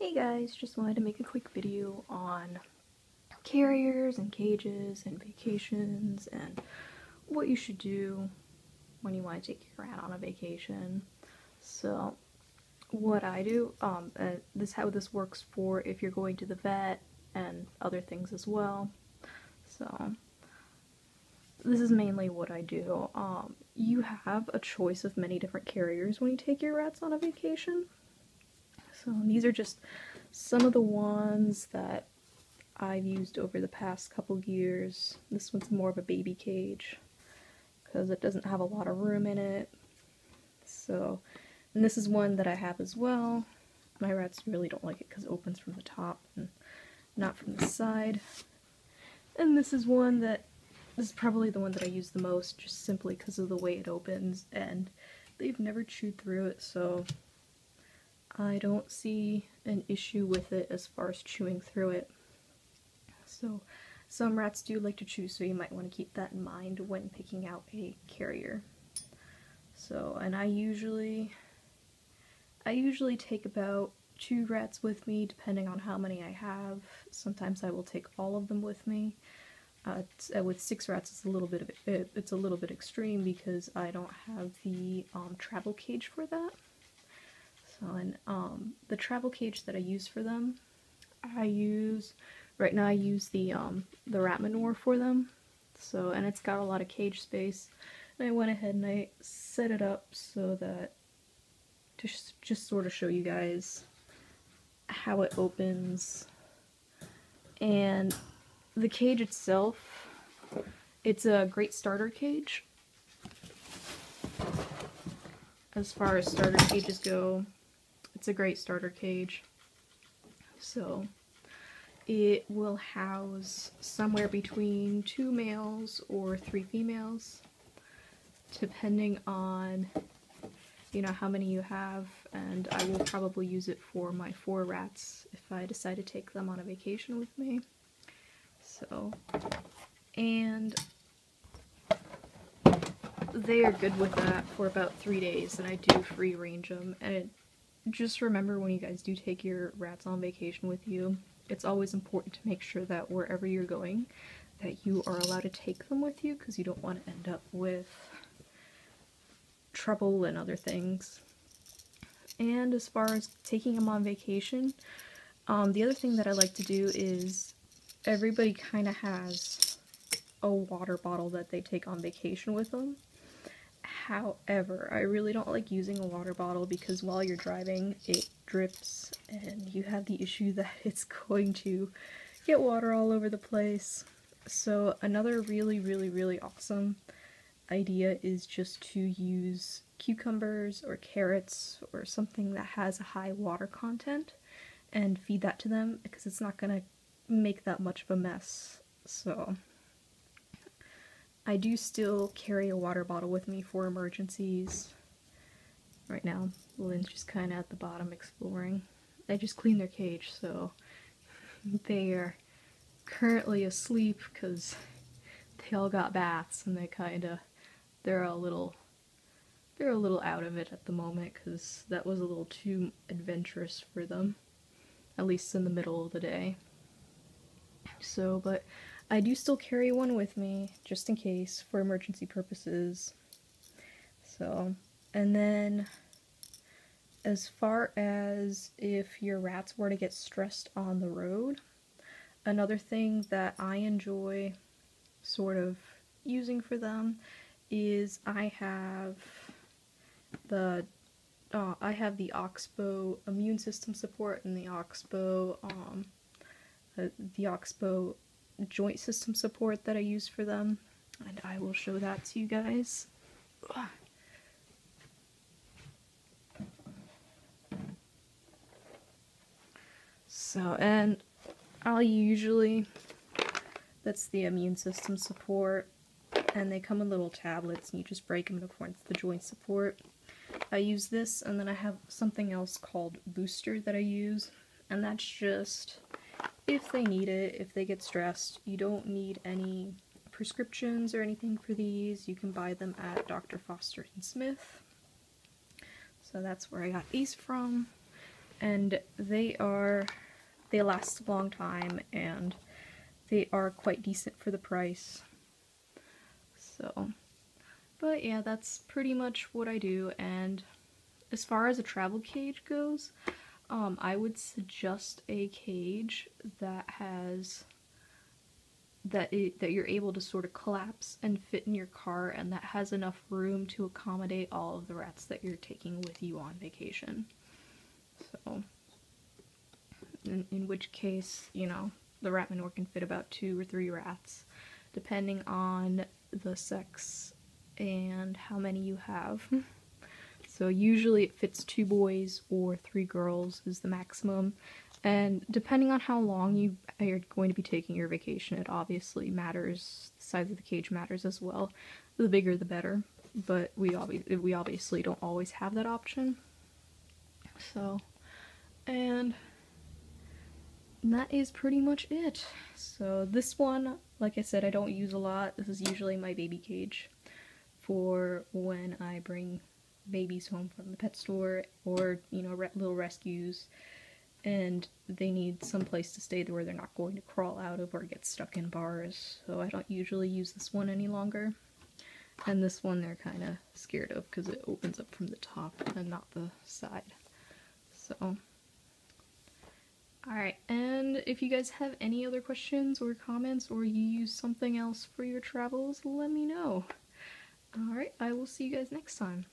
Hey guys, just wanted to make a quick video on carriers and cages and vacations and what you should do when you want to take your rat on a vacation. So what I do, this how this works for if you're going to the vet and other things as well. So this is mainly what I do. You have a choice of many different carriers when you take your rats on a vacation. So these are just some of the ones that I've used over the past couple years. This one's more of a baby cage because it doesn't have a lot of room in it. So, and this is one that I have as well. My rats really don't like it because it opens from the top and not from the side. And this is one that, this is probably the one that I use the most just simply because of the way it opens, and they've never chewed through it, so I don't see an issue with it as far as chewing through it. So some rats do like to chew, so you might want to keep that in mind when picking out a carrier. So, and I usually take about 2 rats with me, depending on how many I have. Sometimes I will take all of them with me. With 6 rats, it's a little bit extreme because I don't have the travel cage for that. So, and the travel cage that I use for them, right now I use the rat manure for them. So, and it's got a lot of cage space. And I went ahead and I set it up so that to just sort of show you guys how it opens. And the cage itself, it's a great starter cage. As far as starter cages go, it's a great starter cage. So it will house somewhere between 2 males or 3 females, depending on, you know, how many you have, and I will probably use it for my 4 rats if I decide to take them on a vacation with me. So, and they are good with that for about 3 days, and I do free range them. And just remember, when you guys do take your rats on vacation with you, it's always important to make sure that wherever you're going, that you are allowed to take them with you, because you don't want to end up with trouble and other things. And as far as taking them on vacation, the other thing that I like to do is everybody kind of has a water bottle that they take on vacation with them. However, I really don't like using a water bottle because while you're driving, it drips and you have the issue that it's going to get water all over the place. So another really awesome idea is just to use cucumbers or carrots or something that has a high water content and feed that to them, because it's not going to make that much of a mess. So I do still carry a water bottle with me for emergencies. Right now, Lynn's just kind of at the bottom exploring. I just cleaned their cage, so they are currently asleep because they all got baths, and they're a little out of it at the moment because that was a little too adventurous for them, at least in the middle of the day. So, but I do still carry one with me, just in case, for emergency purposes. So, and then, as far as if your rats were to get stressed on the road, another thing that I enjoy sort of using for them is I have the Oxbow immune system support and the Oxbow joint system support that I use for them, and I will show that to you guys. So, and that's the immune system support, and they come in little tablets and you just break them into the joint support. I use this, and then I have something else called Booster that I use, and that's just if they need it, if they get stressed. You don't need any prescriptions or anything for these. You can buy them at Dr. Foster & Smith. So that's where I got these from. and they last a long time, and they are quite decent for the price. So, but yeah, that's pretty much what I do. And as far as a travel cage goes, I would suggest a cage that has that you're able to sort of collapse and fit in your car, and that has enough room to accommodate all of the rats that you're taking with you on vacation. So, in which case, you know, the rat manure can fit about 2 or 3 rats, depending on the sex and how many you have. So usually it fits 2 boys or 3 girls is the maximum. And depending on how long you are going to be taking your vacation, it obviously matters. The size of the cage matters as well. The bigger the better. But we obviously don't always have that option. So, and that is pretty much it. So this one, like I said, I don't use a lot. This is usually my baby cage for when I bring babies home from the pet store, or, you know, little rescues, and they need some place to stay where they're not going to crawl out of or get stuck in bars. So I don't usually use this one any longer. And this one they're kind of scared of because it opens up from the top and not the side. So, alright, and if you guys have any other questions or comments, or you use something else for your travels, let me know. Alright, I will see you guys next time.